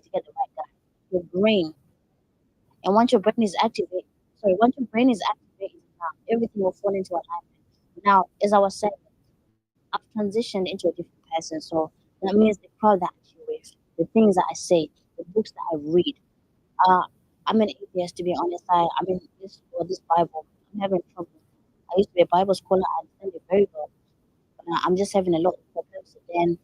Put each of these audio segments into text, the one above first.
to get the right guy. Your brain. And once your brain is activated, now everything will fall into alignment. Now, as I was saying, I've transitioned into a different person. So that means the crowd that I chill with, the things that I say, the books that I read. Uh, I'm an atheist, to be honest. I mean, this Bible, I'm having trouble. I used to be a Bible scholar. I understand it very well. But I'm just having a lot of problems. Then,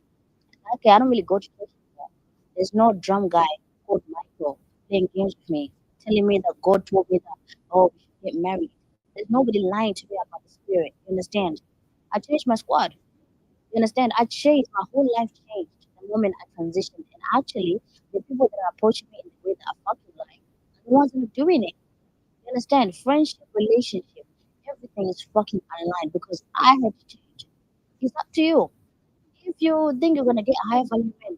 okay, I don't really go to church anymore. There's no drum guy called Michael playing games with me, telling me that God told me that, oh, we should get married. There's nobody lying to me about the spirit. You understand? I changed my squad. You understand? I changed. My whole life changed the moment I transitioned. And actually, the people that are approaching me in the way that I fucking like are the ones that are doing it. You understand? Friendship, relationship, everything is fucking aligned because I had to change. It's up to you. If you think you're gonna get a higher value man,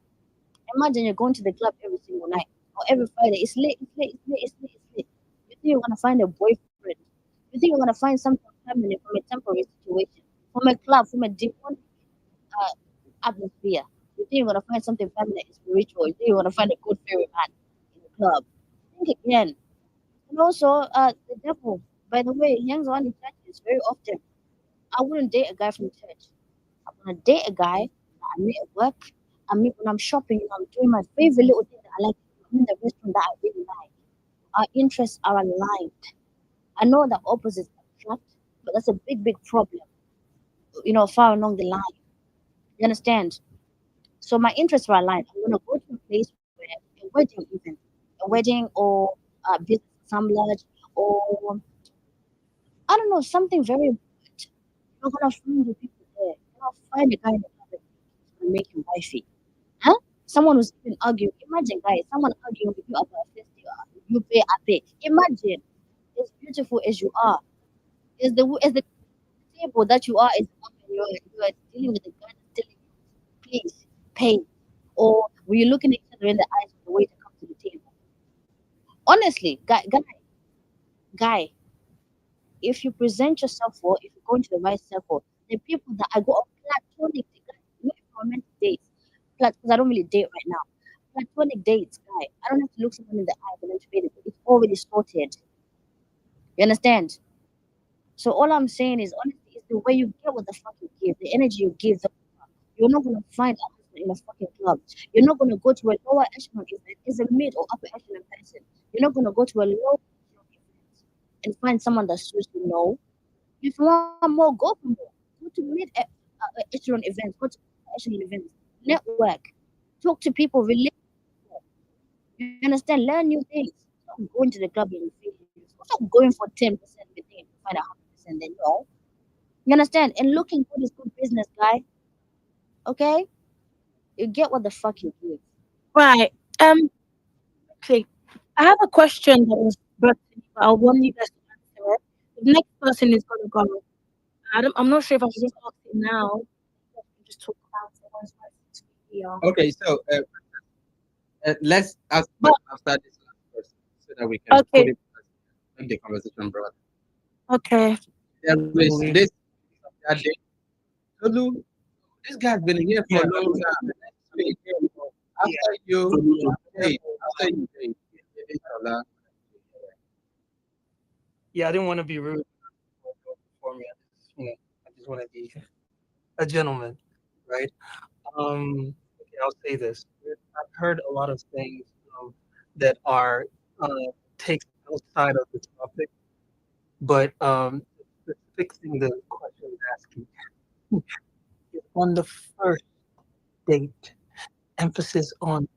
imagine you're going to the club every single night or every Friday. It's late, it's late, it's late, it's late, it's late. You think you're gonna find a boyfriend? You think you're gonna find something permanent from a temporary situation, from a club, from a demonic uh, atmosphere? You think you're gonna find something permanent and spiritual? You think you're gonna find a good fairy man in the club? Think again. And also, the devil. By the way, he hangs around in churches very often. I wouldn't date a guy from church. I want to date a guy that I meet at work. I meet when I'm shopping and I'm doing my favorite little thing that I like. I'm in the restaurant that I really like. Our interests are aligned. I know that opposites attract, but that's a big, big problem. Far along the line. You understand? So my interests are aligned. I'm gonna go to a place where a wedding even, a wedding or a business assemblage or I don't know something very important. You're not gonna find the people there. You're gonna find a guy in the club that is gonna make you wifey. Huh? Someone who's even arguing. Imagine, guys, someone arguing with you about a festival. You pay, I pay. Imagine, as beautiful as you are, as the table that you are is up and you are dealing with a guy that's telling you, please pay. Or were you looking at each other in the eyes on the way to come to the table? Honestly, guy, if you present yourself well, if you go into the right circle, the people that I go on platonic, not romantic dates, because I don't really date right now. Platonic dates, guy. I don't have to look someone in the eye for them to be able. It's already sorted. You understand? So all I'm saying is, honestly, it's the way you get what the fuck you give, the energy you give. You're not gonna find a husband in a fucking club. You're not gonna go to a lower echelon event as a mid or upper echelon person. You're not gonna go to a low echelon event and find someone that suits you. No. If you want more, go for more. Go to echelon events. Go to echelon events. Network. Talk to people. Relate. You understand? Learn new things. Stop going to the club and failures. Stop going for 10% of the thing to find 100%. Then no. You understand? And looking good is good business, guy. Okay? You get what the fuck you give. Right. Okay. I have a question that was brought to me, but I want you guys to answer it. The next person is gonna go. I'm not sure if I should just ask it now. Or just talk about it once it's here. Okay, so let's ask But question after this last person so that we can put okay, it make the conversation broad. okay. There is this that day, Tolu, this guy's been here for a long time. Wait, after you date, Shola, Yeah, I didn't want to be rude before me. I just want to be a gentleman, right? Okay, I'll say this. I've heard a lot of things that are uh, takes outside of the topic, but the specific thing the question is asking is on the first date, emphasis on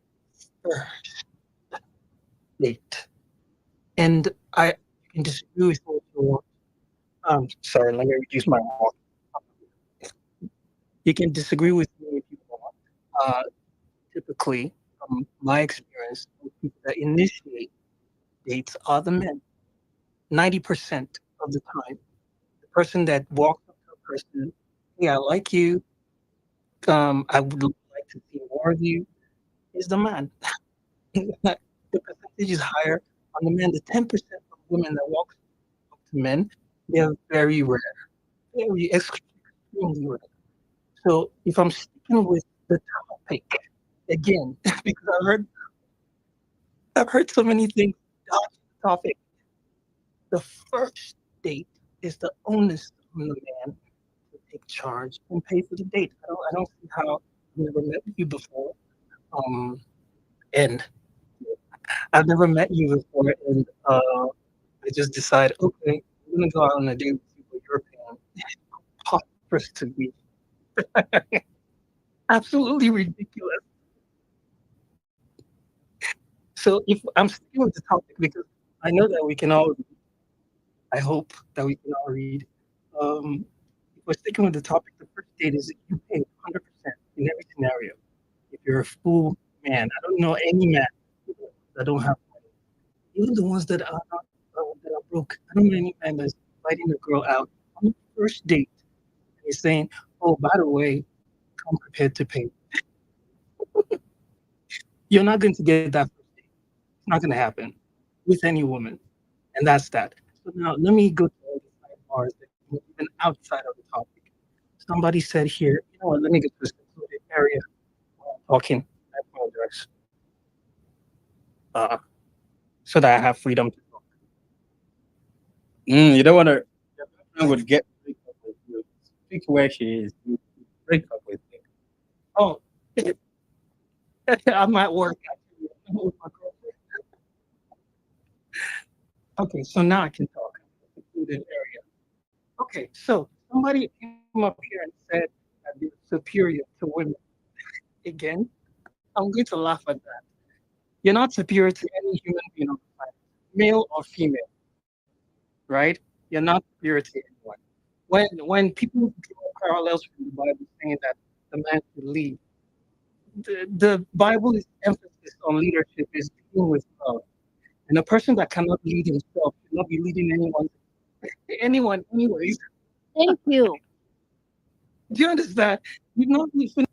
first date, and I can disagree with what you want. Sorry, let me reduce my walk. You can disagree with me if you want. Uh, Typically, from my experience, the people that initiate dates are the men. 90% of the time, the person that walks up to a person, "Hey, I like you. I would like to see more of you," is the man. The percentage is higher on the men. The 10% of women that walk up to men, they are very rare, extremely rare. So if I'm sticking with the topic again, because I heard I've heard so many things. Dodge the topic. The first date is the onus on the man to take charge and pay for the date. I don't see how I've never met you before. Um, and I've never met you before, and I just decide, okay, I'm gonna go out on a date with you, but you're paying. Preposterous to me. Absolutely ridiculous. So if I'm sticking with the topic because I know that we can all, I hope that we can all read. Um, if we're sticking with the topic, the first date is you pay 100% in every scenario. If you're a full man, I don't know any man that don't have money. Even the ones that are broke. I don't know any man that's inviting a girl out on the first date and he's saying, "Oh, by the way, come prepared to pay." You're not going to get that first date. It's not going to happen with any woman, and that's that. So now let me go to all the sidebars that even outside of the topic. Somebody said here, you know what? Let me get to this secluded area while I'm talking. I apologize, uh, so that I have freedom to talk. You don't want to. Your girlfriend would get break up with you. Speak where she is. You break up with her. Oh, I'm at work. Actually. I'm with my girlfriend. Okay, so now I can talk. Secluded area. Okay, so somebody came up here and said that they're superior to women. Again, I'm going to laugh at that. You're not superior to any human being on the planet, male or female, right? You're not superior to anyone. When people draw parallels from the Bible saying that the man should lead, the Bible is emphasis on leadership is dealing with love. And a person that cannot lead himself should not be leading anyone anyways. Thank you. Do you understand? You not even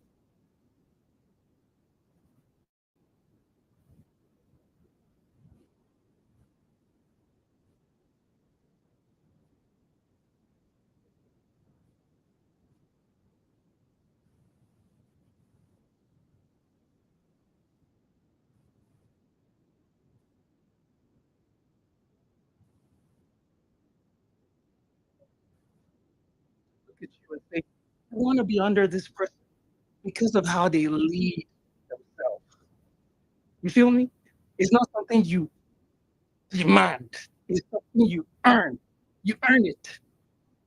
look at you and say, I want to be under this person because of how they lead themselves. You feel me? It's not something you demand. It's something you earn. You earn it.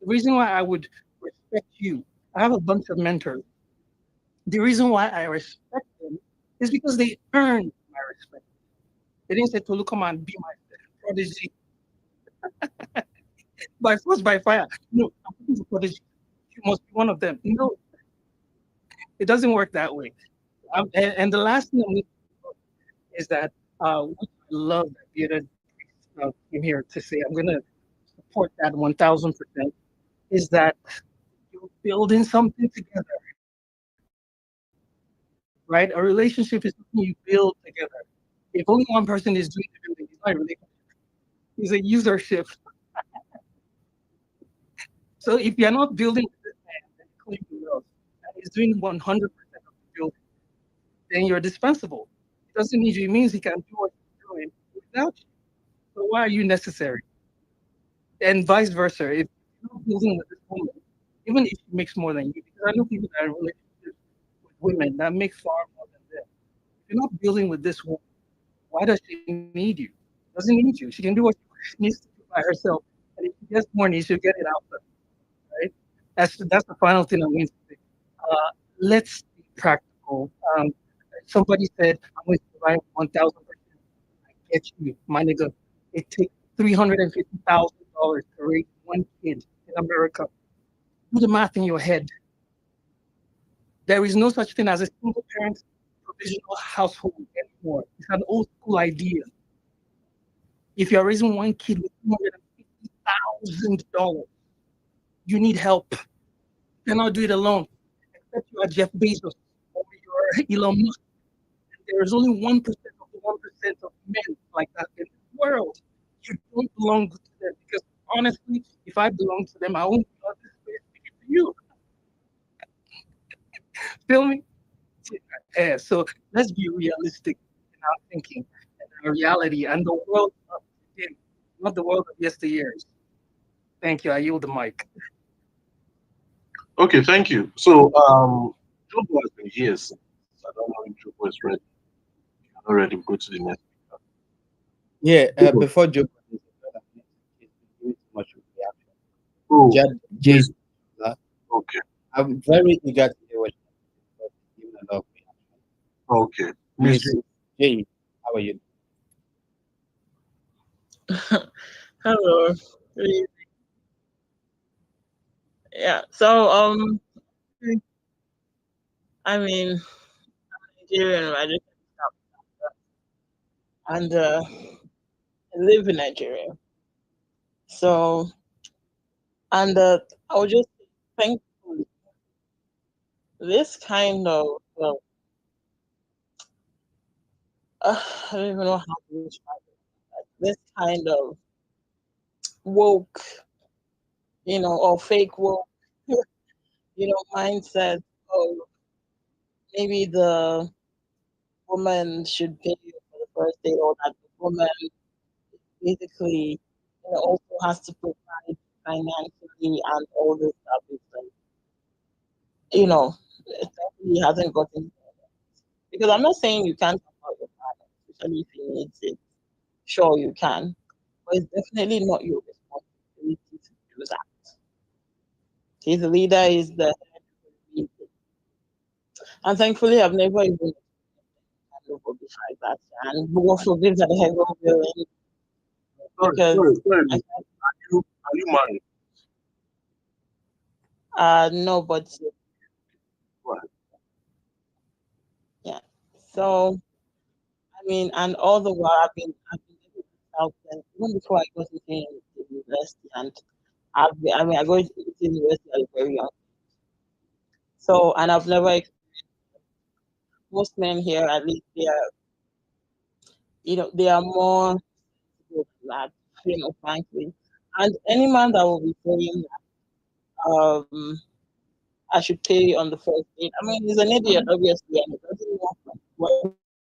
The reason why I would respect you, I have a bunch of mentors. The reason why I respect them is because they earn my respect. They didn't say, Tolu, come and be my prodigy by force, by fire. No, I'm looking for prodigy. You must be one of them. No, it doesn't work that way. And the last thing is that what I love that Bearded came here to say, I'm going to support that 1000%, is that you're building something together, right? A relationship is something you build together. If only one person is doing the building, it's not a relationship, it's a usership. So if you're not building with this man that you claim to love, and he's doing 100% of the building, then you're dispensable. It doesn't need you. It means he can do what he's doing without you. So why are you necessary? And vice versa. If you're not building with this woman, even if she makes more than you, because I know people that are in relationships with women that make far more than them. If you're not building with this woman, why does she need you? Doesn't need you. She can do what she needs to do by herself. And if she gets more needs, she'll get it out there, right? That's the final thing I'm going to say. Let's be practical. Somebody said, I'm going to provide 1000%. I get you, my nigga. It takes $350,000 to raise one kid in America. Do the math in your head. There is no such thing as a single parent provisional household anymore. It's an old school idea. If you're raising one kid with $250,000, you need help. You cannot do it alone. Except you are Jeff Bezos or you're Elon Musk. And there is only 1% of the 1% of men like that in the world. You don't belong to them because honestly, if I belong to them, I won't be on this place speaking to you. Feel me? Yeah, so let's be realistic in our thinking. And a reality and the world of today, not the world of yesteryears. Thank you. I yield the mic. Okay, thank you. So, Jobo has been here since. I don't know if Jobo is ready. If you're not ready, go to the next speaker. Yeah, Jobo. before Joe, he's been giving too much reaction. Oh, Jay, please. Okay, I'm very eager to hear what you have to say, because he's giving a lot of reaction. okay. Miss Please, Jay, how are you? Hello. Yeah. So I mean Nigerian, right? And I live in Nigeria. So and I was just thankful this kind of I don't even know how to describe it. This kind of woke, or fake woke, mindset of maybe the woman should pay you for the first date, or that the woman basically also has to provide financially and all this stuff. It's like, it definitely hasn't gotten there. Because I'm not saying you can't support your partner, especially if he needs it. Sure, you can, but it's definitely not your responsibility to do that. His leader is the head of the leader. And thankfully, I've never even had over besides that. And God forbid that I ever will, because sorry. I Are you married? no, but Go ahead. yeah. So and all the while I've been able to help them even before I got into the university, and I got into the university at a very young. So and I've never most men here at least they are more good than that, frankly. And any man that will be saying that I should pay on the first date, he's an idiot obviously, and he doesn't know what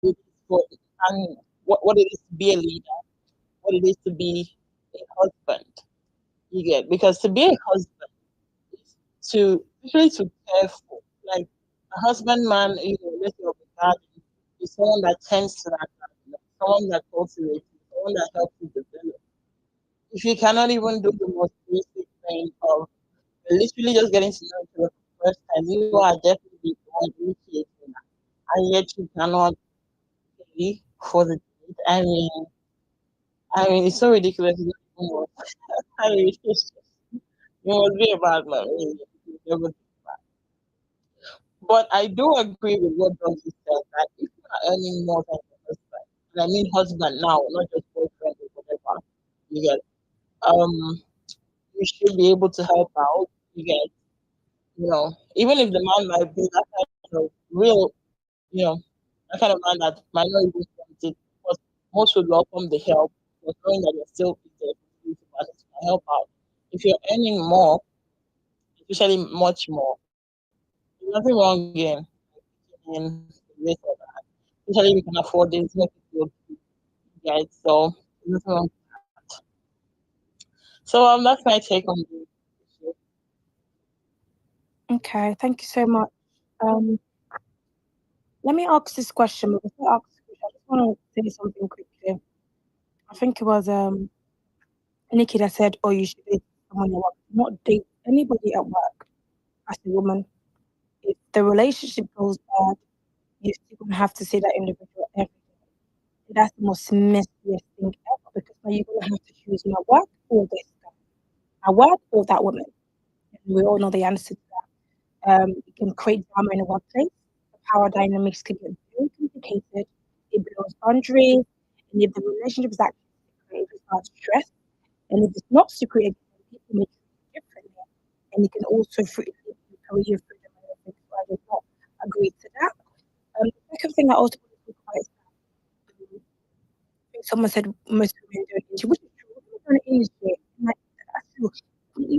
it is for and what it is to be a leader, what it is to be a husband. You get, because to be a husband is to actually to care for, like a husband man, let's say of a garden, is someone that tends to that garden, someone that cultivates it, someone that helps you develop. If you cannot even do the most basic thing of literally just getting to know each other for the first time, you are definitely the one initiating that, and yet you cannot pay for the date. It's so ridiculous. It's not even worth. It's just, you must be a bad man. Really. You never do that. But I do agree with what Doug said, that if you are earning more than your husband, and I mean husband now, not just boyfriend or whatever, you get, um, you should be able to help out. You get, even if the man might be that kind of real, you know, that kind of man that might not even want it, but most would welcome the help, but knowing that you're still there for you to help out. If you're earning more, especially much more, there's nothing wrong in in the rate of that. Especially if you can afford it, it's not good, right? So there's nothing wrong with that. So that's my take on the issue. Okay, thank you so much. Um, let me ask this question. But before I ask this question, I just want to say something quickly. I think it was Nikki that said, "Oh, you should date someone at work, not date anybody at work as a woman. If the relationship goes bad, you're still gonna have to see that individual every day. That's the most messiest thing ever, because now you're gonna have to choose my work or this guy, my work or that woman. And we all know the answer to that. It can create drama in the workplace. The power dynamics can get very complicated. It builds boundaries, and if the relationship is actually secret, it starts stress. And if it's not secret, again, people may treat you differently, and it can also lead to career freedom and everything. So I do not agree to that. The second thing I also want to talk about is I think someone said most women don't initiate, which is true. Women don't initiate. Like, that's true. 99% of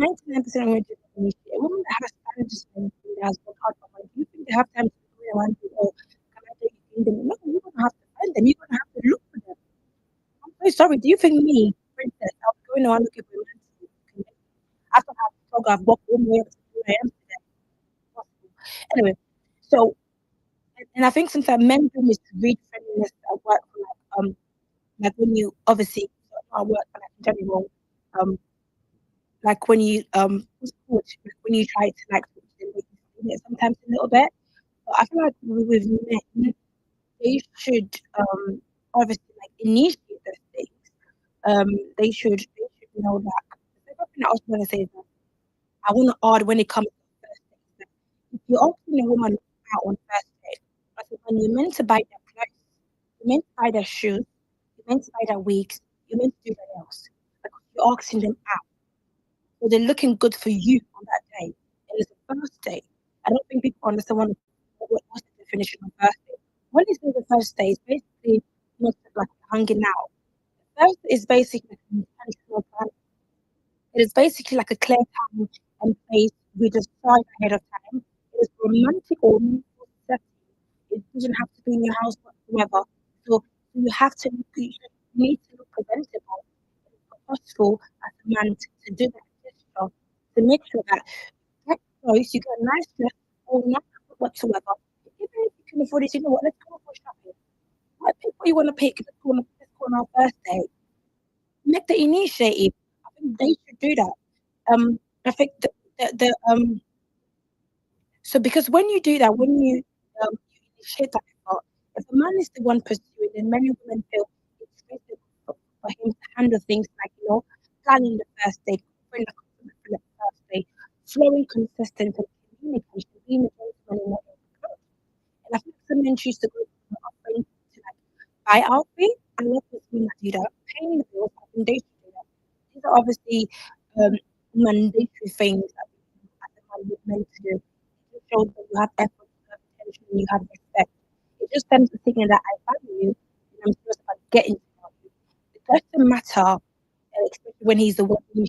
women don't initiate. A woman that has standards and that has worked hard for money, do you think they have time to go around and, oh, can I date you? No, you're gonna have to find them. You're gonna have to look for them. Oh, sorry. Do you think me, princess, I was going around looking for a man to convince me after I've told I've walked all the way up to who I am today? Possible. Anyway, so and I think sometimes men do misread friendliness at work for like when you obviously not at work but like in general like when you what's it called? Like when you try to like talk to them, they can feel it sometimes a little bit. But I feel like with men, they should obviously like initiate those things. They should know that. The second thing I also want to say is that I want to add when it comes to first dates. That if you're asking a woman out on first date, I think when you're meant to buy their clothes, you're meant to buy their shoes, you're meant to buy their wigs, you're meant to do that else. Because you're asking them out. So they're looking good for you on that day. And it's the first date. I don't think people understand what's the definition of first date. When is the first date? It's basically not like hanging out. First is basically an intentional plan. It is basically like a clear time and place we decide ahead of time. It is romantic or meaningful setting. It doesn't have to be in your house whatsoever. So you have to you need to look presentable. It's possible as a man to do that gesture to make sure that get close, you get a nice dress or not whatsoever. Even if you can afford it, you know what, let's go for shopping. Like, pick what you want to pick. Let's go on our first date. Make the initiative. I think they should do that. I think the so because when you do that, when you initiate that effort, if a man is the one pursuing, then many women feel it's risky for him to handle things like planning the first date, offering the compliment for the first date, flowing consistent and communication, being a gentleman in that approach. And I think some men choose to go from offering to like buy outfit. I love this men that do that. Paying the bills, I think they should do that. These are obviously um, mandatory things that as a man you're meant to do. It shows that you have effort, you have attention, and you have respect. It just sends the signal that I value you and I'm serious about getting to know you. It doesn't matter, especially when he's the one who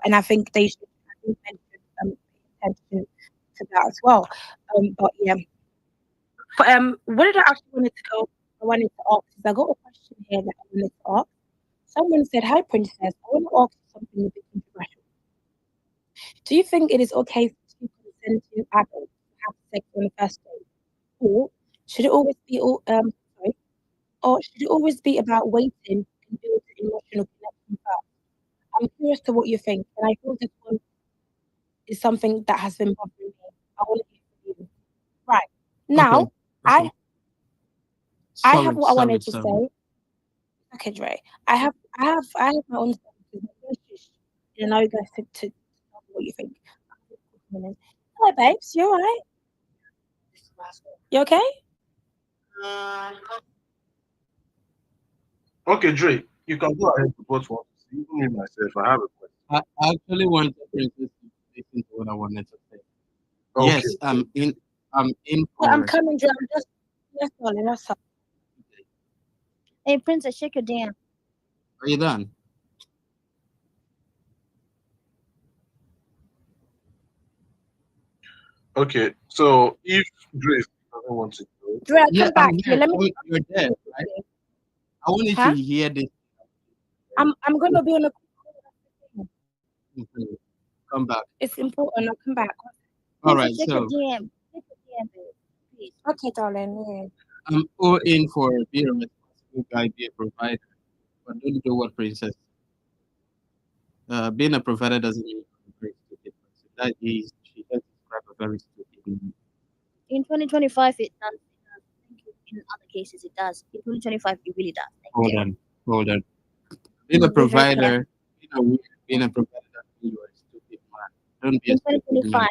and I think I think men should pay attention to that as well. But yeah, but where did I actually wanted to go? I wanted to ask is I got a question here that I wanted to ask. Someone said, "Hi, princess. I want to ask you something a bit controversial. Do you think it is okay for two consenting adults to have sex on the first date, or should it always be sorry, or should it always be about waiting and building emotional connection first? I'm curious to what you think, and I feel this one is something that has been bothering me. I want to hear from you. Right Okay. now, I Okay. I have Solid, what I wanted solid, to solid. say. Okay, Dre. I have my own thoughts. You know, you guys to tell me what you think. Hello, babes. You alright? You okay? Okay, Dre, you can go ahead to both want to see. Even me myself, I have a question. I actually wanted Princess to listen to what I wanted to say. Okay. Yes, I'm in Yeah, I'm for. coming, Dre. I'm just yes, darling. That's all. Hey, princess, shake your damn. Are you done? Okay. So if Dre doesn't want to go, Dre, I'll Yeah, come I'm back to you. here. Let me Oh, you're there, right? I want you to huh? hear this. I'm gonna be on a Mhm. Come back. it's important. I'll come back. All Princess, right, shake your so damn. Shake your damn, babe. Please. Okay, darling. Yeah. I'm all in for be a responsible guy, be a provider, but don't do what Princess. Being a provider doesn't mean you're a very stupid person. That is, she just described a very stupid woman. In 2025, it does. Thank you. In other cases, it does. In 2025, it really does. Thank Hold you. on, hold on. Being a Be very careful. provider, being a provider doesn't mean you're a stupid man. Don't be a In stupid 2025, man.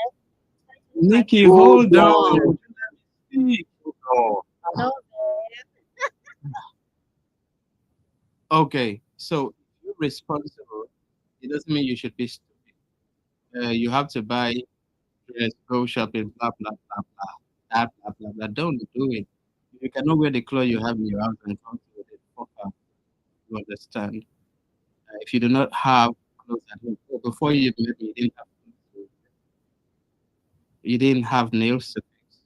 2025, Nikki, hold hold on. on. Speak. Hold no, babe. Okay, so if you're responsible, it doesn't mean you should be stupid. You have to buy dress, go shopping, blah blah blah blah, blah blah blah blah. Don't do it. If you cannot wear the clothes you have in your house and come to it, fuck up. You understand? If you do not have clothes at home, so before you met me, you didn't have clothes to wear. You didn't have nails to fix.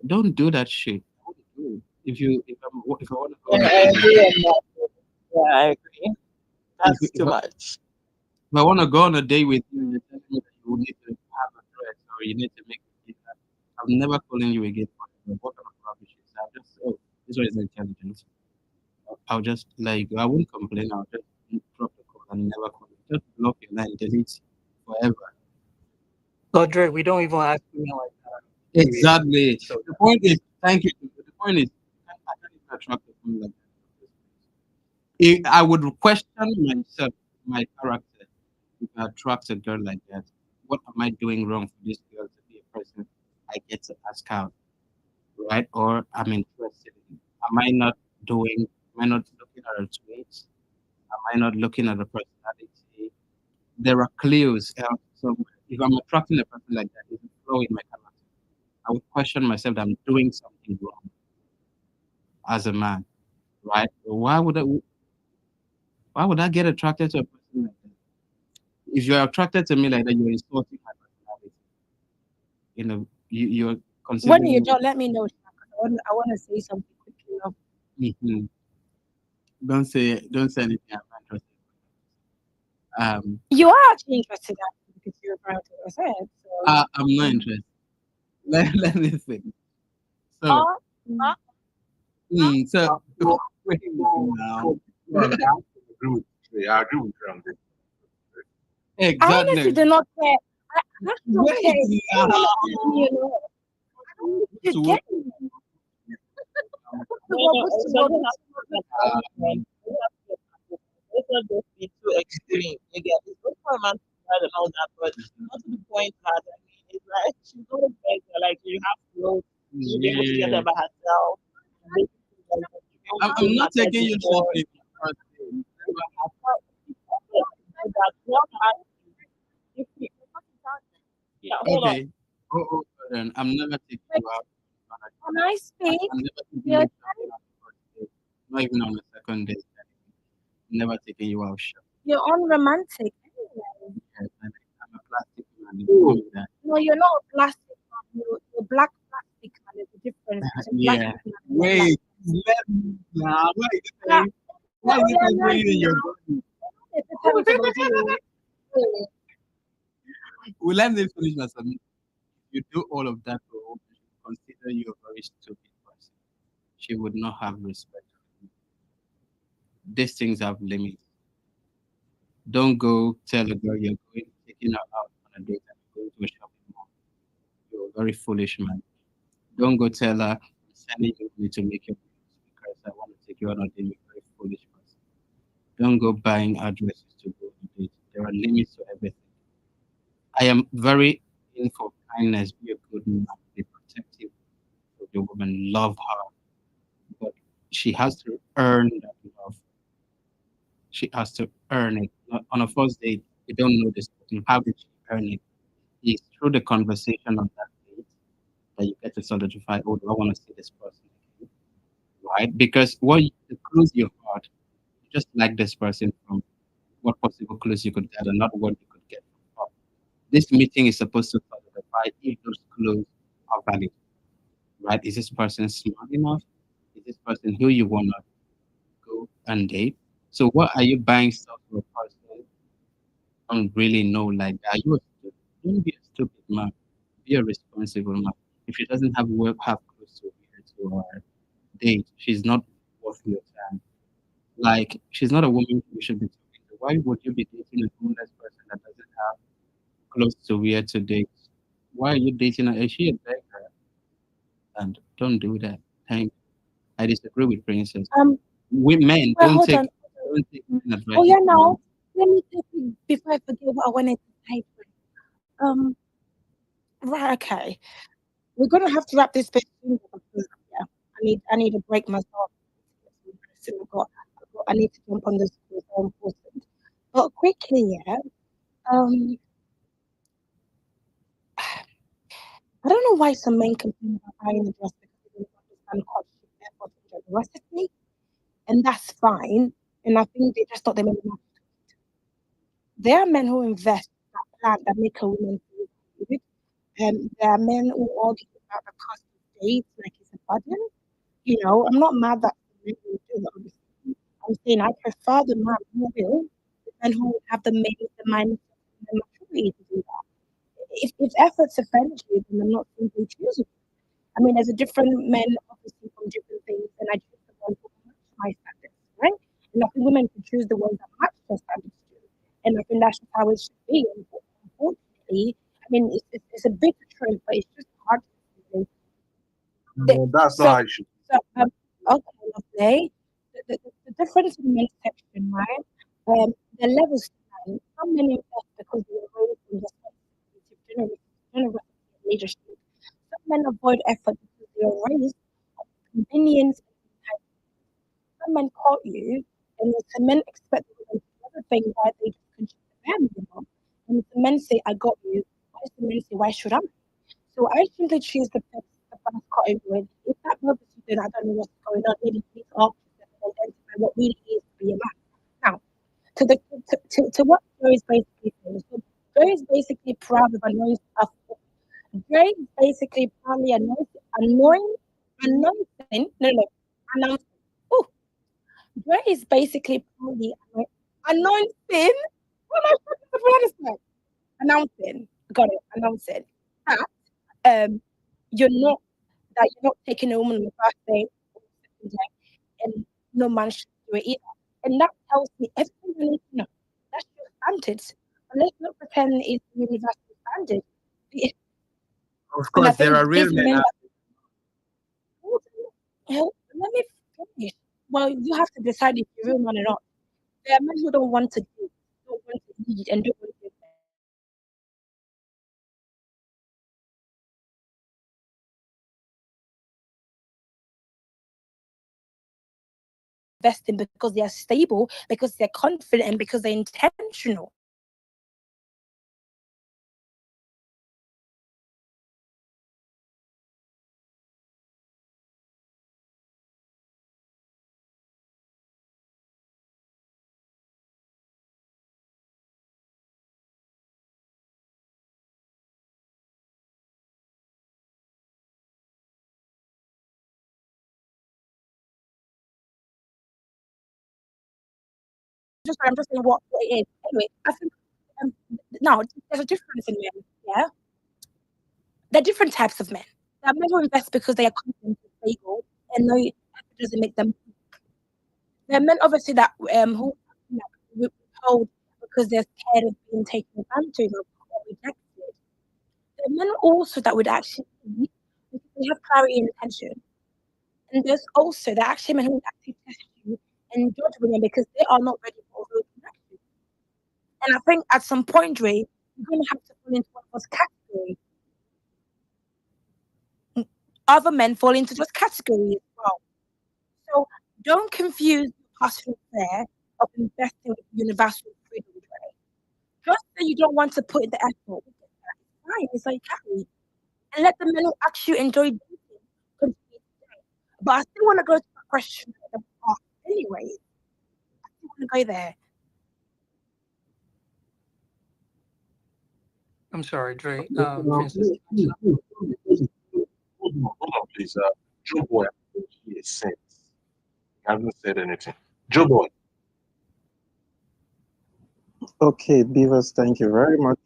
Don't do that shit. Don't do it. if I want to go on Yeah, a I date with agree on that. Yeah, I agree. That's if too I, much. if I want to go on a date with you, you're telling me that you need to have a dress or you need to make it. I'm never calling you again for what kind of rubbish is. I'll just this one is intelligence. I'll just like I won't complain. I'll just drop the call and never call you. Just block your line, delete forever. Audrey, we don't even ask women like that. Exactly. So The point is, thank you. The point is, I can't even attract a woman like that. I would question myself, my character, if I attract a girl like that. What am I doing wrong for this girl to be a person I get to ask out, right? Or I'm interested in? Am I not doing? Am I not looking at her tweets? Am I not looking at her personality? There are clues. So if I'm attracting a person like that, it's a flaw in my character. I would question myself that I'm doing something wrong as a man, right? Why would I get attracted to a person like that? If you're attracted to me like that, you're insulting my personality. You're When you're considering done, let me know. Shaka. I want to say something quickly. me. Don't say anything I'm not interested in. You are actually interested in because you're about to said. So, I'm not interested. Let me think. So, uh, uh, so wait now. I agree with you. I agree with you on this. I honestly Exactly. do not care. I don't Wait care. now. You know, To just what? get me. No, no, it doesn't have to be like argument. It doesn't have to be a argument. Let's not just be too extreme. Again, it's good for a man to try and all that, but not to the point that I mean, it's like she's not a beggar. Like you have to know, you be able to get Yeah. her by herself. And basically, like, you don't I'm feel not mattered taking you before. shopping. For first thing. That one man, if he, yeah, hold on. Okay. Oh, then I'm never taking Like, you out. can I speak? I'm never taking You're, you shopping on the first date. Not even on the second date. Never taking you out shopping. you're unromantic. Anyway. Yes, I'm a plastic man. You told me that. No, you're not a plastic man. You're black plastic man. There's a difference between Yeah. plastic man and black. Wait. Let me now. What is it Yeah, saying? Why is it yeah, saying in your now. body? It's a time to go to you. Well, let me finish my submission. You do all of that for a woman, she would consider you a very stupid person. She would not have respect for you. These things have limits. Don't go tell a girl you're going taking her out on a date and you're going to a shopping mall. You're a very foolish man. Don't go tell her I'm sending you money to make your bills because I want to take you out on a date. You're a very foolish person. Don't go buying addresses to go on a date. There are limits to everything. I am very in for kindness. Be a good man. Be protective of your woman. Love her. But she has to earn that love. She has to earn it. On a first date, you don't know this person. How did she earn it? It's through the conversation on that date that you get to solidify, oh, do I want to see this person again? Right? Because the clues you heard, you just like this person from what possible clues you could get and not what you could get from her. This meeting is supposed to solidify if those clues are valid. Right? Is this person smart enough? Is this person who you want to go and date? So what are you buying stuff for a person you don't really know like that? You a stupid. Don't be a stupid man. Be a responsible man. If she doesn't have work, have close to her to her date, she's not worth your time. Like she's not a woman you should be talking to. Why would you be dating a homeless person that doesn't have close to where to date? Why are you dating her? Is she a beggar? And don't do that. Thank. I disagree with Princess. Um, We men well, hold on. don't take men advice. Oh yeah, now let me take it before I forget what I wanted to say. Um, right, okay. We're gonna have to wrap this bit soon because yeah, I need to break myself. I need to jump on this. It's so important. But quickly, yeah. Um, I don't know why some men complain about buying a dress because they don't understand courtship, effort, and generosity, and that's fine. And I think they just thought they made enough. There are men who invest that plan that make a woman feel valued. There are men who argue about the cost of dates like it's a burden. I'm not mad that the men will do that, obviously. I'm saying I prefer the man who will, the man who will have the means, the mindset, and the maturity to do that. If efforts offend you, then I'm not simply choosing. I mean, there's a different men, obviously, from different things, and I choose the ones who match my standards, right? And I think women can choose the ones that match their standards too. And I think that's just how it should be. And unfortunately, I mean, it's a big truth, but it's just hard to see. No, that's not So, how it should. so okay, lovely. The difference in men's section, right? The levels to men. Some men invest because they are raised in responsibility, generosity, and leadership. Some men avoid effort because they are raised on convenience and entitlement. Some men caught you, and some men expect women to do everything why they just continue to them. And the men say, I got you. Why does the men say, why should I? So I simply choose the first category. If that purpose you did, I don't know what's going on. Maybe please ask yourself and identify what really is to be a man. Now, to what Joe is basically saying. So Joe is basically proud of Joe is basically proudly announcing. Oh, Joe is basically proudly announcing. What am I supposed to pronounce that? Announcing. Got it. Announcing that you're not taking a woman on the first day or the second day, and no man should do it either. And that tells me everything I need to know. That's your standards. And let's not pretend it's the universal standard. It- Of And I course, there think are real these men men out let me finish. Well, you have to decide if you're real man or not. There are men who don't want to do, don't want to lead, and don't want to invest in because they are comfortable. There are men who don't want to invest in because they are stable, because they're confident, and because they're intentional. I'm just saying what it is. Anyway, I think um, now there's a difference in men. Yeah, there are different types of men. There are men who invest because they are confident and stable, and no effort doesn't make them. There are men obviously that who withhold because they're scared of being taken advantage of or rejected. There are men also that would actually lead because they have clarity and intention. And there's also the actually men who would actually test you and judge women because they are not ready for those connections. And I think at some point, Ray, you're going to have to fall into one of those categories. Other men fall into those categories as well. So don't confuse the passion there of investing with universal freedom, Ray. Just say you don't want to put in the effort. It's fine. It's like carry. And let the men who actually enjoy dating continue to date. But I still want to go to the question of the past anyway. I still want to go there. I'm sorry, Dre. No, Princess. hold on, please. Joe Boy, he is sense. He hasn't said anything. Joe Boy. Okay, Beavers, thank you very much.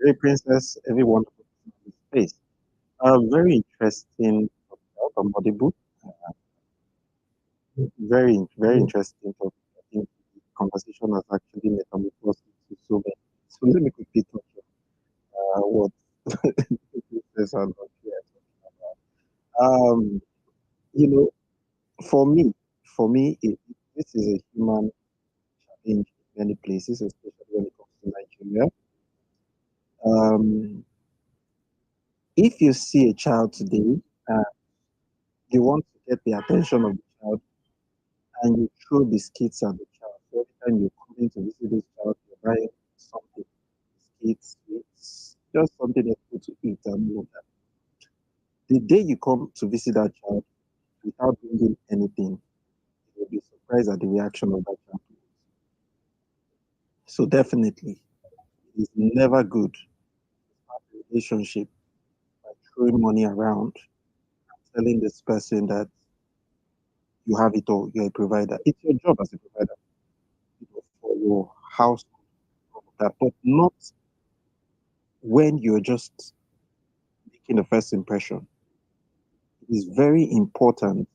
Great Princess, everyone in this space. Very interesting topic from Audible. Very interesting topic. I think the conversation has actually metamorphosed into so many. So let me quickly touch on what Princess and Audrey are talking about. You know, for me, this is a human challenge in many places, especially when it comes to Nigeria. Um, if you see a child today, uh, you want to get the attention of the child and you throw biscuits at the child. So every time you come in to visit this child, you're buying something, biscuits, sweets, just something that's good to eat and all of that. The day you come to visit that child without bringing anything, you'll be surprised at the reaction of that child. So definitely, it's never good to start a relationship by throwing money around, telling this person that you have it all, you're a provider. It's your job as a provider, for your house, that, but not when you're just making the first impression. It is very important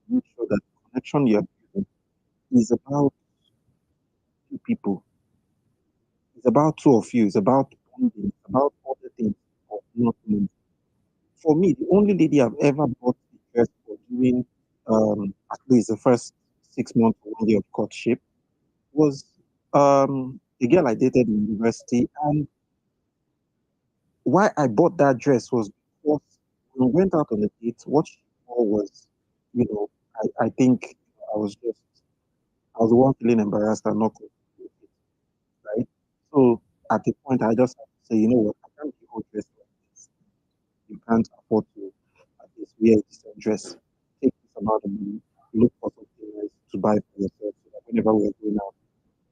to make sure that the connection you're building is about two people. It's about two of you. It's about bonding. It's about other things of nothing. For me, the only lady I've ever bought a dress for during at least the first 6 months or 1 year of courtship was a girl I dated in university. And why I bought that dress was because when we went out on a date, what she wore was, you know, I think I was the one feeling embarrassed and not comfortable with it, right? So at the point, I just had to say, you know what, I can't be all dressed like this. You can't afford to at least wear a decent dress. Take this amount of money, look for something nice to buy for yourself so that whenever we're going out,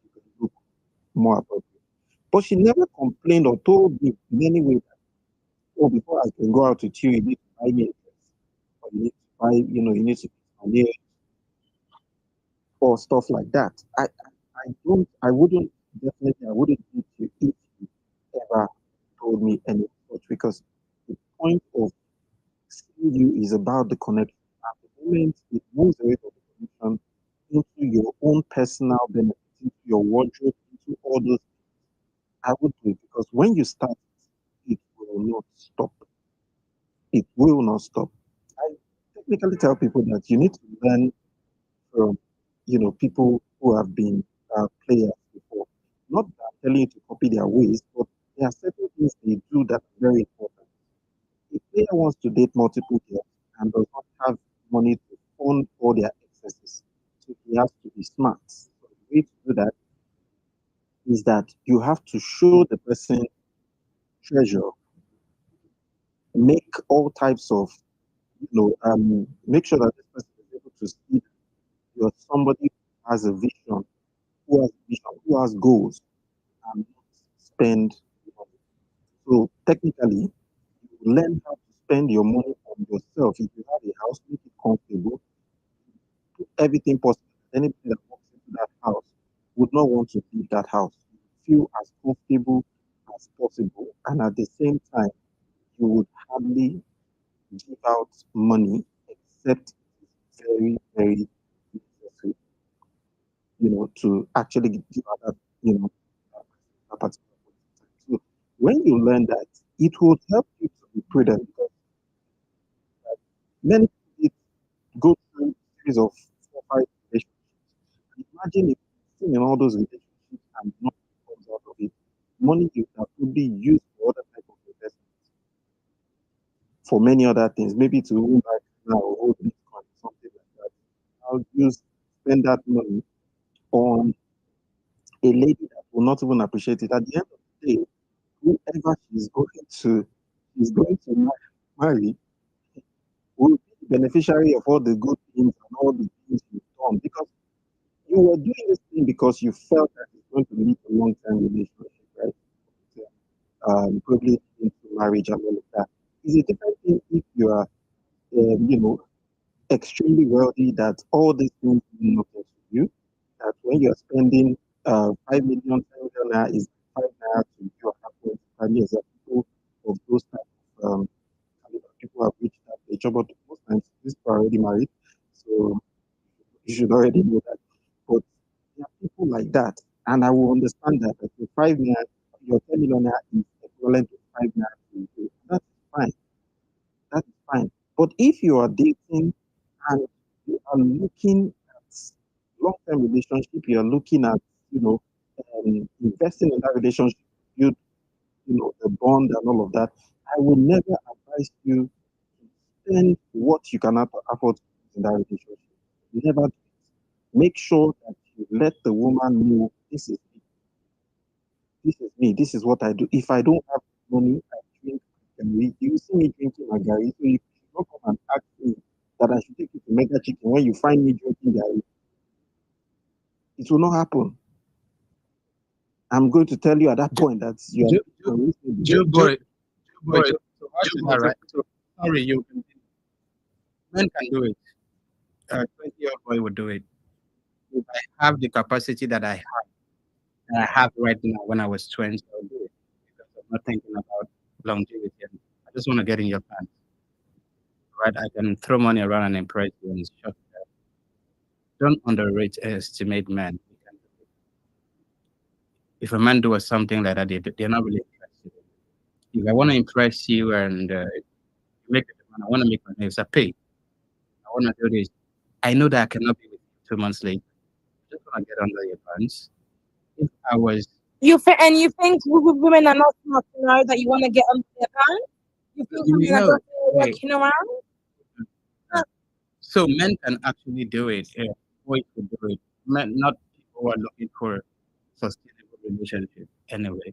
you can look more appropriate. But she never complained or told me in any way that, oh, before I can go out with you, you need to buy me a dress. Or you need to buy, you need to fix my nails or stuff like that. I wouldn't, definitely, I wouldn't need to if you ever told me any such, because the point of seeing you is about the connection. At the moment, it moves away from the connection into your own personal benefit, into your wardrobe, into all those. I would do it because when you start, it will not stop. It will not stop. I technically tell people that you need to learn from, people who have been players before. Not that I'm telling you to copy their ways, but there are certain things they do that are very important. If a player wants to date multiple girls and does not have money to fund all their excesses, so he has to be smart. So the way to do that is that you have to show the person treasure, make all types of, make sure that this person is able to see that you're somebody who has a vision, who has goals, and not spend money. So technically, you learn how to spend your money on yourself. If you have a house, make it comfortable, do everything possible. Anybody that walks into that house would not want to leave that house. You feel as comfortable as possible, and at the same time, you would hardly give out money except it's very, very necessary, to actually give out that, that particular point in time. So when you learn that, it will help you to be prudent because many people go through a series of 4 or 5 relationships. Imagine if you're in all those relationships and nothing comes out of it, money you can probably use for other type of investments, for many other things, maybe to even buy now or hold Bitcoin, something like that. I'll use spend that money on a lady that will not even appreciate it. At the end of the day, whoever she's going to marry will be the beneficiary of all the good things and all the things you've done, because you were doing this thing because you felt that it's going to lead to a long-term relationship, right? Probably into marriage and all of that. It's a different thing if you are, extremely wealthy, that all these things mean nothing to you. That when you're spending 5 million, 10 million naira is 5 naira to your account. I mean, there are people of those type of people have reached that age, but most times these people are already married, so you should already know that. But there are people like that, and I will understand that. That your 5 naira, your 10 million naira is equivalent to 5 naira to you. That's fine. That is fine. But if you are dating and you are looking at long-term relationship, you are looking at, investing in that relationship, build, the bond and all of that, I will never advise you to spend what you cannot afford to use in that relationship. Never do it. Make sure that you let the woman know this is what I do. If I don't have money, I drink Magari. You see me drinking Magari, so you should not come and ask me that I should take you to Mega Chicken when you find me drinking Gari. It will not happen. I'm going to tell you at that point that you are unreasonable. Joe boy. So after that, right? So sorry, you. Men can do it. A 20-year-old boy would do it. If I have the capacity that I have right now when I was 20, I'll do it because I'm not thinking about longevity. And I just want to get in your pants, right? I can throw money around and impress you in short term. Don't underestimate men. You can do it. If a man does something like that, they're not really interested. If I want to impress you and make it, I want to make my names, I pay. I want to do this. I know that I cannot be with you 2 months later. I just want to get under your pants. If I was, You think women are not smart to know that you want to get under their pants? You think you women are know, just hey, walking around? so men can actually do it. Boys can do it. Men, not people who are looking for sustainable relationship anyway,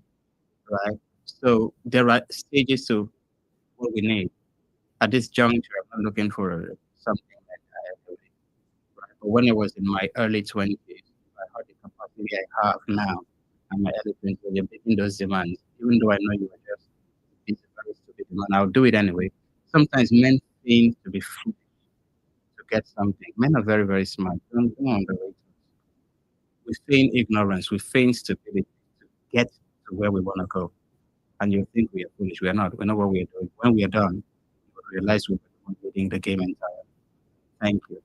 right? So there are stages to what we need. At this juncture, I'm not looking for something like that anyway, right? But when I was in my early 20s, I had the capacity I have now, and my early 20s, you're making those demands. Even though I know you are just it's a very stupid demand, I'll do it anyway. Sometimes men seem to be foolish to get something. Men are very, very smart. Don't underrate us. We feign ignorance, we feign stupidity to get to where we want to go. And you think we are foolish. We are not. We know what we are doing. When we are done, you will realize we were leading the game entirely. Thank you.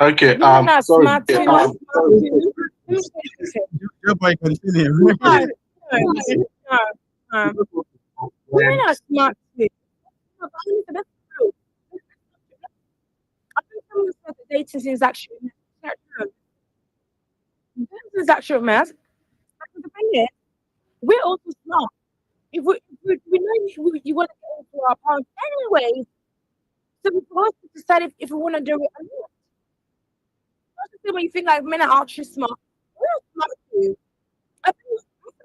Okay. Women are Sorry. smart. Women are smart too. Let me say something. Your boy continue. No, no. Women are smart too. No, but honestly, that's true. I think someone said that dating is actually that's true. Dating is actual mess. Because the thing is, we're also smart. If we know you want to get into our parents anyways, so we have to decide if we want to do it or not. Honestly, when you think like men are actually smart, we're smart too. I feel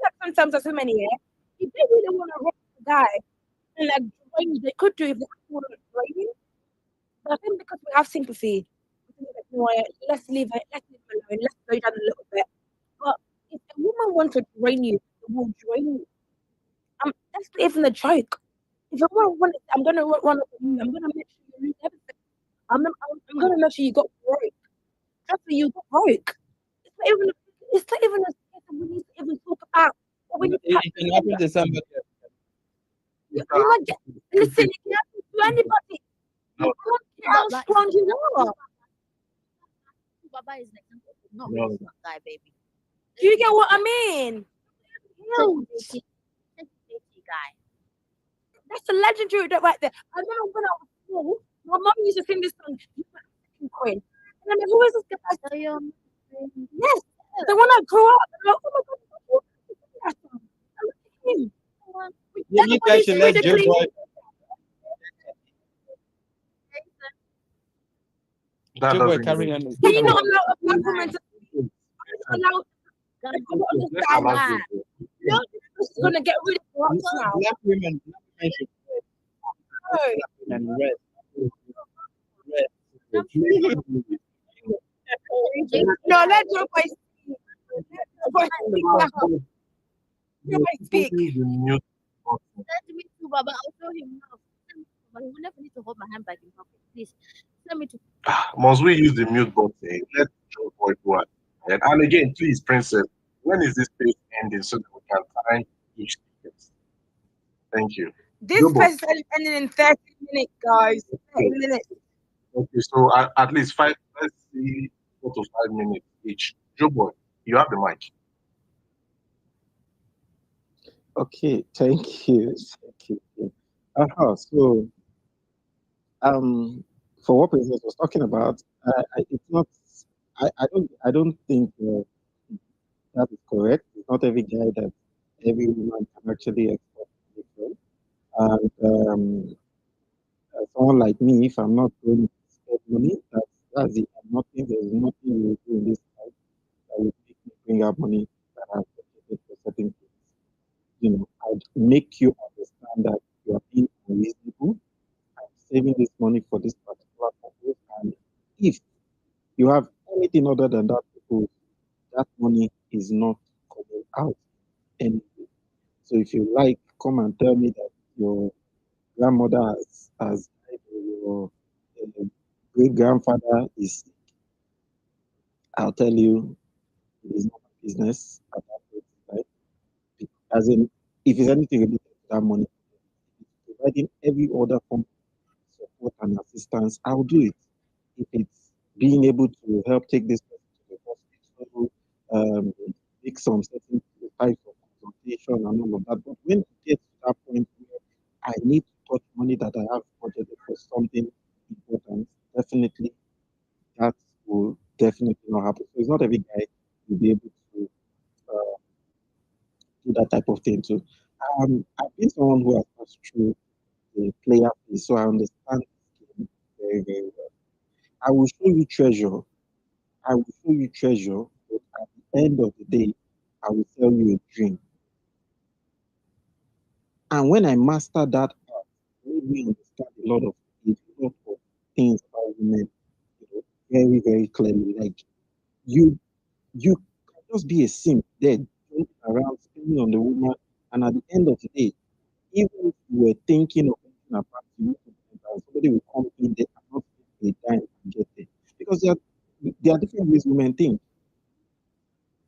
like sometimes as women here, if they really want to rock the guy and like drain you, they could do if they actually want to drain you. But I think because we have sympathy, we think that, you know what, let's leave it alone, let's go down a little bit. But if a woman wants to drain you, they will drain you. That's not even a joke. If a woman wants, I'm gonna run up on you, I'm gonna make sure you lose everything. I'm gonna make sure you got broke. Just so you got broke. It's not even. It's not even a case that we need to even talk about. But we need to It can happen to somebody. I'm not listen. It can happen to anybody. You don't care how strong you are. Baba is an example of not No. really smart guy, baby. Do you get what I mean? Huge. Safety guy. That's a legendary right there. I remember when I was small, my mum used to sing this song, "You got a second coin." And I'm like, who is this guy? So you're Yes. So when I grew up, I'm like, oh my god, who is that song? I look at him. You guys should let Joe Boy. That Joe Boy doesn't carry even. on. Can you not allow a black woman to allow? God, I don't Let's understand allow that. you. No, this is gonna get rid of us now. Black women should No. and rest. No, let Joe Boy speak. Let Joe Boy speak now. Joe Boy speak. Use the mute button. send me to Baba. I'll show him now. Send me to Baba. He will never need to hold my hand back in public. Please send me to. Must we use the mute button? Let Joe Boy go ahead. And again, please, Princess, when is this space ending so that we can time each speaker? Thank you. This Joe Boy. space is ending in 30 minutes, guys. 30 minutes. Okay, so at least five. Let's see, 4 to 5 minutes each. Joe Boy, you have the mic. Okay, thank you. Thank you. So, for what Princess was talking about, it's not. I don't think that is correct. It's not every guy that every woman can actually expect to be. And someone like me, if I'm not going to spend money, that's it. I'm nothing. There's nothing you do in this life that will make me bring out money that I've budgeted for certain things. I'd make you understand that you are being unreasonable. I'm saving this money for this particular purpose, and if you have anything other than that purpose, that money is not coming out anyway. So if you like, come and tell me that your grandmother has died or your great grandfather is sick, I'll tell you it is not my business at that point in time. As in, if it's anything related to that money, if it's providing every other form of support and assistance, I'll do it. If it's being able to help take this person to the hospital, make some certain types of consultation and all of that. But when it gets to that point where I need to touch money that I have budgeted for something important, definitely that will definitely not happen. So it's not every guy will be able to uh, do that type of thing too. I've been someone who has passed through the player phase, so I understand this game very, very well. I will show you treasure. I will show you treasure, but at the end of the day, I will sell you a dream. And when I master that art, it made me understand a lot of things about women, very, very clearly. Like you you can just be a simp there, jumping around, spending on the woman, and at the end of the day, even if you were thinking of anything apart, you and somebody will come in there and not pay a dime and get there. Because there are different ways women think.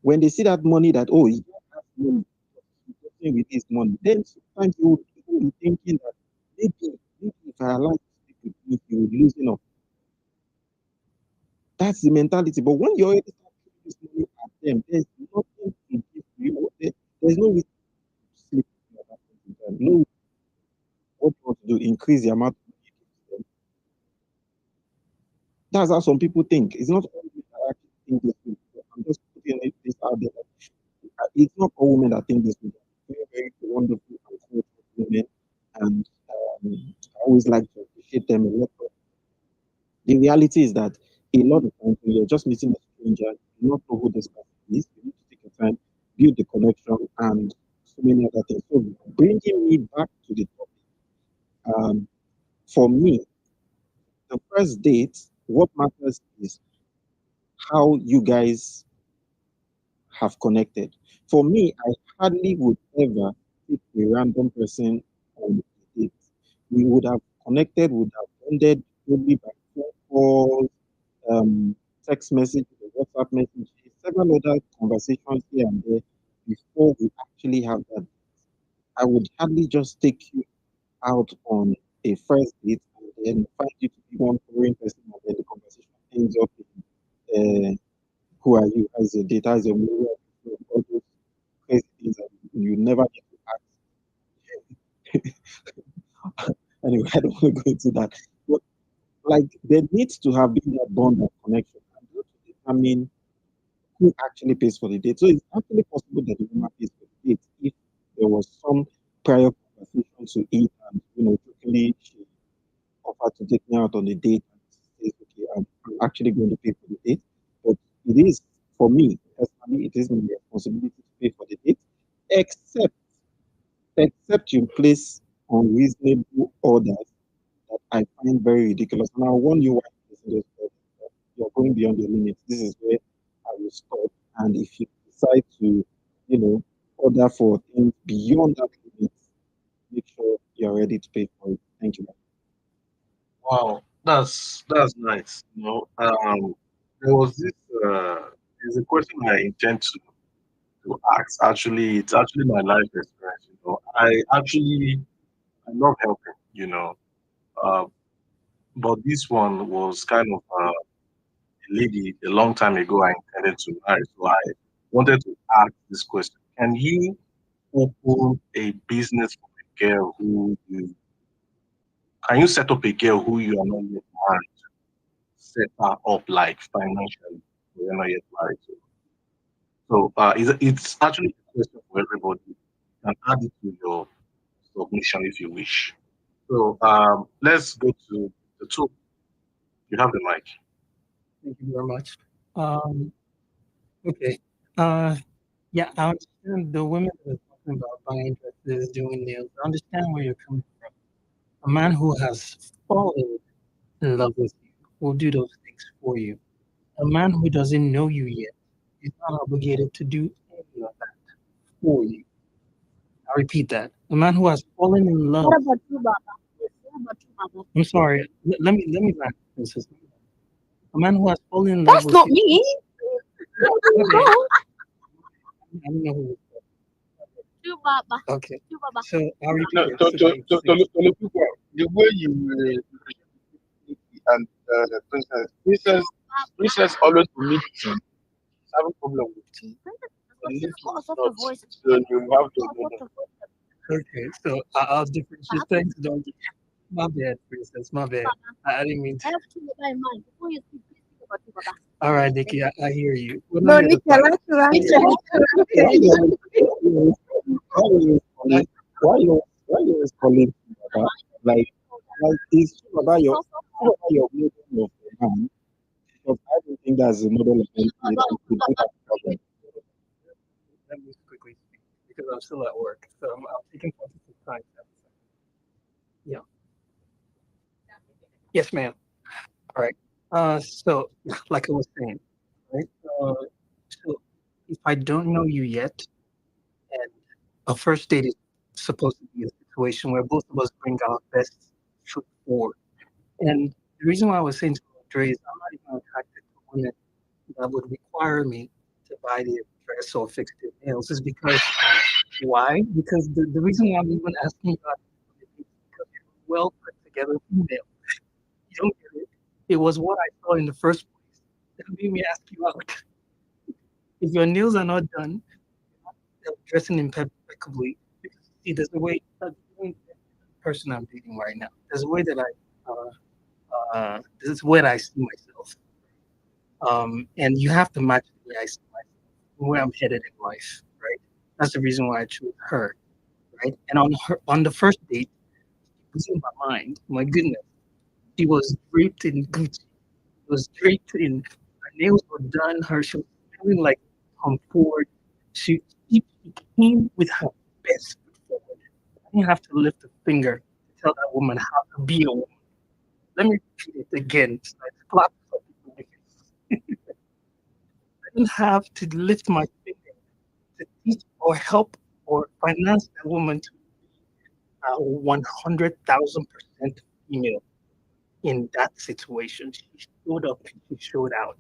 When they see that money that, oh, he just has money, he's working with his money, then sometimes you will be thinking that maybe if I allow you to speak with me, you will loosen up. That's the mentality. But when you already start putting this money at them, there's nothing to give to you. There's no reason to sleep at that point in time. No, what you want to do, increase the amount of money you give to them. That's how some people think. It's not all women that actually think this way. I'm just putting this out there. It's not all women that think this way. Very, very wonderful and cultured women, and I always like to appreciate them a lot. The reality is that a lot of times when you're just meeting a stranger, you do not know who this person is. You need to take your time, build the connection, and so many other things. So bringing me back to the topic, for me, the first date, what matters is how you guys have connected. For me, I hardly would ever pick a random person on a date. We would have connected, would have bonded probably by phone calls, text messages, WhatsApp messages, several other conversations here and there before we actually have that. I would hardly just take you out on a first date and then find you to be one foreign person and then the conversation ends up in who are you, how's your date, how's your movie, all those crazy things that you never get to ask. Anyway, I don't want to go into that. But like there needs to have been that bond of connection and to determine who actually pays for the date. So it's actually possible that the woman pays for the date if there was some prior conversation to it and jokingly she offered to take me out on a date and says, okay, I'm actually going to pay for the date. But it is for me personally, it is my responsibility to pay for the date, except you place unreasonable orders that I find very ridiculous. And I'll warn you why this is you're going beyond your limits. This is where I will stop. And if you decide to, order for things beyond that limit, make sure you're ready to pay for it. Thank you. Wow, that's nice. There was this. There's a question I intend to ask. Actually, it's actually my life experience. I love helping. Uh, but this one was kind of a lady a long time ago. I intended to marry, so I wanted to ask this question: can you open a business for a girl who you? Can you set up a girl who you are not yet married? Set her up like financially. We're not yet married. So it's actually a question for everybody. You can add it to your submission if you wish. So let's go to the two. You have the mic. Thank you very much. Um, okay. Uh, yeah, I understand the women that are talking about buying dresses, doing nails. I understand where you're coming from. A man who has fallen in love with you will do those things for you. A man who doesn't know you yet is not obligated to do any of that for you. I repeat that. A man who has fallen in love. What about you, Baba? What about you, Baba? I'm sorry. Let me land, princess. A man who has fallen in love That's with not you. me. Okay. I don't know who. Chubaba. Okay. Chubaba. So I'll repeat No, it. So the way you and princess always meet tea. She's having problem with tea. And She's if got a it's softer not, voice. so you have to She's got a softer voice. Okay, so I'll differentiate. Thanks, Don. My bad, princess. My bad. I didn't mean to. I have Chubaba in mind. Before you speak, please think about Chubaba. All right, Nikki, I hear you. We're No, not here to Nikki, I fight. like to answer. Why you always calling Baba? Like is Baba your model of a man? Because I don't think that's the model of a man. You don't have a problem. Let me quickly speak because I'm still at work. So I'm taking positive time. Yeah. Yes, ma'am. All right. So like I was saying, right? So if I don't know you yet, and a first date is supposed to be a situation where both of us bring our best foot forward. And the reason why I was saying to Andre is I'm not even attracted to women that would require me to buy their dress or fix their nails is because why? Because the reason why I'm even asking you about it is because you're a well put together female. You don't get it. It was what I saw in the first place that made me ask you out. If your nails are not done, you're not dressing impeccably. Because, see, there's a way that the person I'm dating right now. There's a way that this is where I see myself. And you have to match the way I see myself, where I'm headed in life, right? That's the reason why I chose her, right? And on the first date, it blew my mind. My goodness, she was draped in Gucci. She was draped in her nails were done. She was smelling like Tom Ford. She came with her best foot forward. I didn't have to lift a finger to tell that woman how to be a woman. Let me repeat it again. So I clap for people. I didn't have to lift my finger to teach or help or finance that woman to be 100,000% female in that situation. She showed up and she showed out.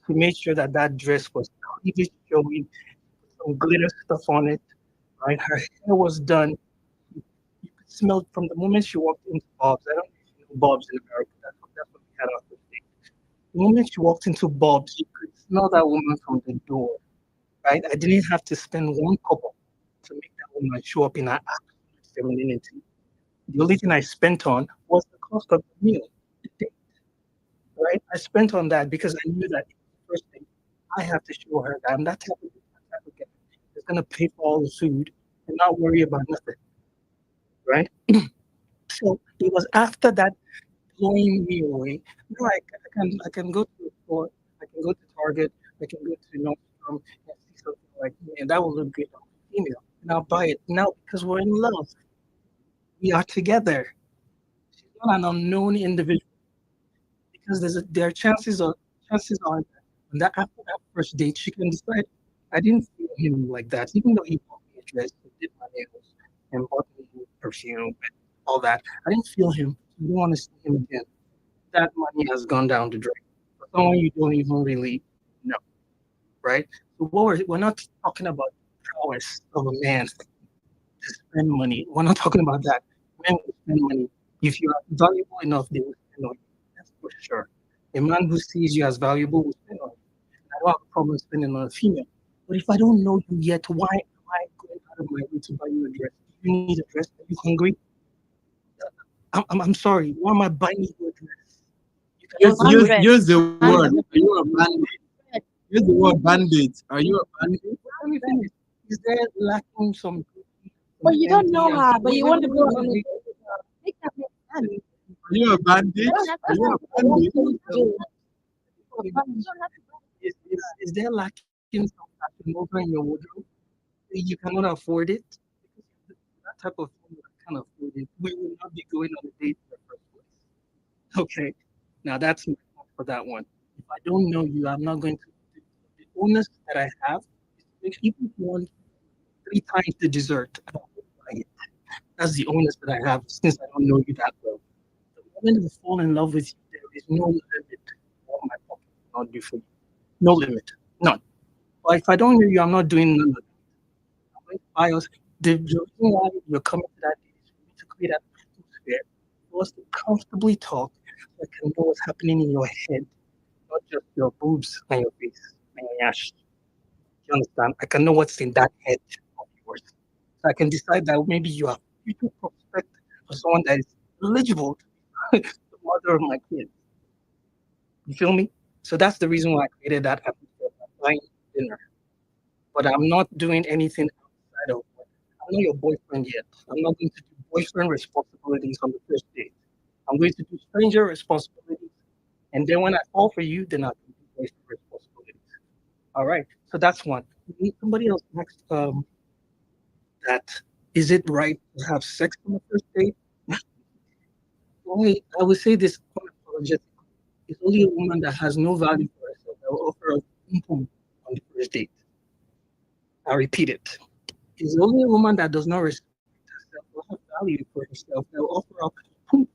She made sure that that dress was cleavage showing, some glitter stuff on it, right? Her hair was done. You could smell from the moment she walked into Bob's. I don't know if you know Bob's in America. That's what we had our first date. The moment she walked into Bob's, you could smell that woman from the door, right? I didn't have to spend one couple to make that woman show up in her absolute femininity. The only thing I spent on was the cost of the meal, the date, right? I spent on that because I knew that first thing I have to show her that I'm that type of guy that's gonna pay for all the food and not worry about nothing, right? So it was after that blowing me away. Now I can go to the store, I can go to Target, I can go to Nordstrom and see something like, man, that will look good on a female, and I'll buy it now because we're in love. We are together. She's not an unknown individual because there are chances are that after that first date she can decide I didn't feel him like that, even though he bought me a dress and did my nails and bought me perfume and all that. I didn't feel him. I don't want to see him again. That money has gone down the drain for someone you don't even really know, right? So we're not talking about prowess of a man to spend money. We're not talking about that. Men will spend money. If you are valuable enough, they will spend on you. That's for sure. A man who sees you as valuable will spend on you. I don't have a problem spending on a female. But if I don't know you yet, why am I going out of my way to buy you a dress? Do you need a dress? Are you hungry? I'm sorry. Why am I buying you a dress? You Use, cannot use, do it. use the word. Hundred. Are you a bandit? Use the word bandit. Are you a bandit? Let me finish. Is there lacking some But you don't know plenty her, and but you want to go on a wait, date with her. Make that make sense. Are you a bandit? Are you a bandit? is there lacking some fashion over in your wardrobe? You cannot afford it? Because that type of thing that can afford it, we will not be going on a date in the first place. Okay. Now that's my fault for that one. If I don't know you, I'm not going to. The onus that I have is to make even if you want 3 times the dessert, I will buy it. That's the onus that I have since I don't know you that well. The moment I fall in love with you, there is no limit to what my not do for you. No limit, none. But if I don't know you, I'm not doing none of it. I'm going to buy us. The reason why you're coming to that day is for me to create that atmosphere for us to comfortably talk so I can know what's happening in your head, not just your boobs and your face and your ash. You understand? I can know what's in that head of yours. So I can decide that maybe you are future prospect for someone that is eligible to be the mother of my kids. You feel me? So that's the reason why I created that atmosphere by buying dinner. But I'm not doing anything outside of work. I'm not your boyfriend yet. I'm not going to do boyfriend responsibilities on the first date. I'm going to do stranger responsibilities. And then when I fall for you, then I'll do boyfriend responsibilities. All right. So that's one. Somebody else next. That is it right to have sex on the first date? Only I would say this unapologetically. It's only a woman that has no value for herself that will offer a pum on the first date. I repeat it. It's only a woman that does not respect herself or have value for herself that will offer up pum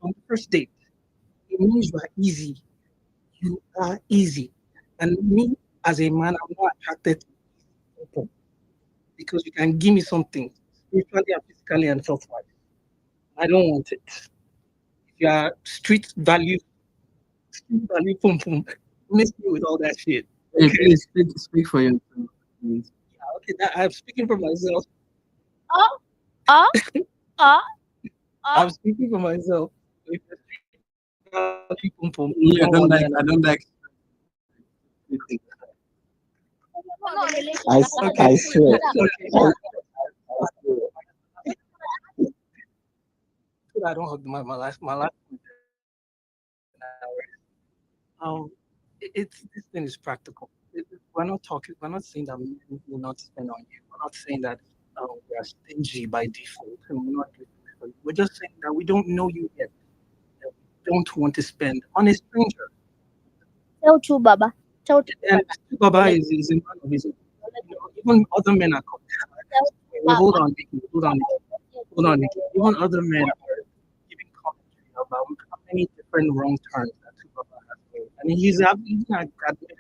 on the first date. It means you are easy. You are easy. And me as a man, I'm not attracted to pum because you can give me something spiritually and physically and health wise. I don't want it. If you are street value pum pum, miss me with all that shit. Hey, Okay. please speak for yourself, please. Yeah, okay, that, I'm speaking for myself. Oh, oh, oh, I'm oh. speaking for myself. If you're street value pum pum, Yeah, don't want that. I don't like. We're not in a relationship. I, That's not Okay. I a swear. Okay. I don't hug my last. It's this thing is practical. We're not talking. We're not saying that men will not spend on you. We're not saying that we are stingy by default and we're not doing it for you. We're just saying that we don't know you yet. That we don't want to spend on a stranger. Tell true, Baba. Tell true, And Baba. Baba is a man of his own. You know, even other men are coming. Tell true, Wait, hold Baba. on, Nikki. Hold on, Nikki. Even other men are giving commentary about how many different wrong turns that Baba has made. I mean, he's even admitted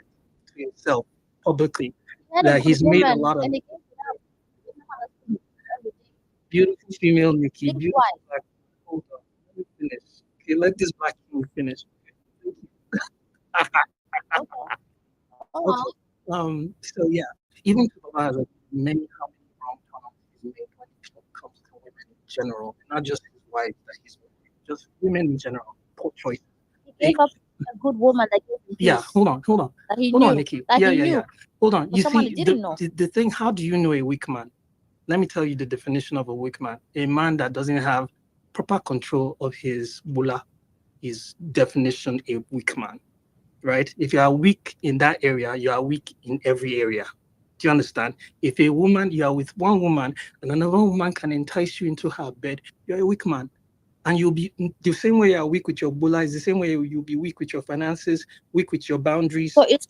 to himself publicly He had a that good he's made a woman lot of and he gave it up. He didn't have a good every day. beautiful female Nikki, Think beautiful twice. black. Hold on, let me finish. Okay, let this black king finish. Thank you. Oh, Okay. So yeah, even to Baba has how many wrong turns he's made when it comes to women in general, not just his wife that he's with, just women in general, poor choices. he gave up a good woman that gave him Yeah, peace. hold on. That he Hold on, knew. Nikki. That Yeah, he yeah, knew. yeah. Hold on. For You someone see, he didn't know. the thing, how do you know a weak man? Let me tell you the definition of a weak man. A man that doesn't have proper control of his bula is definition a weak man, right? If you are weak in that area, you are weak in every area. Do you understand? If a woman, you are with one woman and another woman can entice you into her bed, you're a weak man. And you'll be the same way you're weak with your bula is the same way you'll be weak with your finances, weak with your boundaries. So it's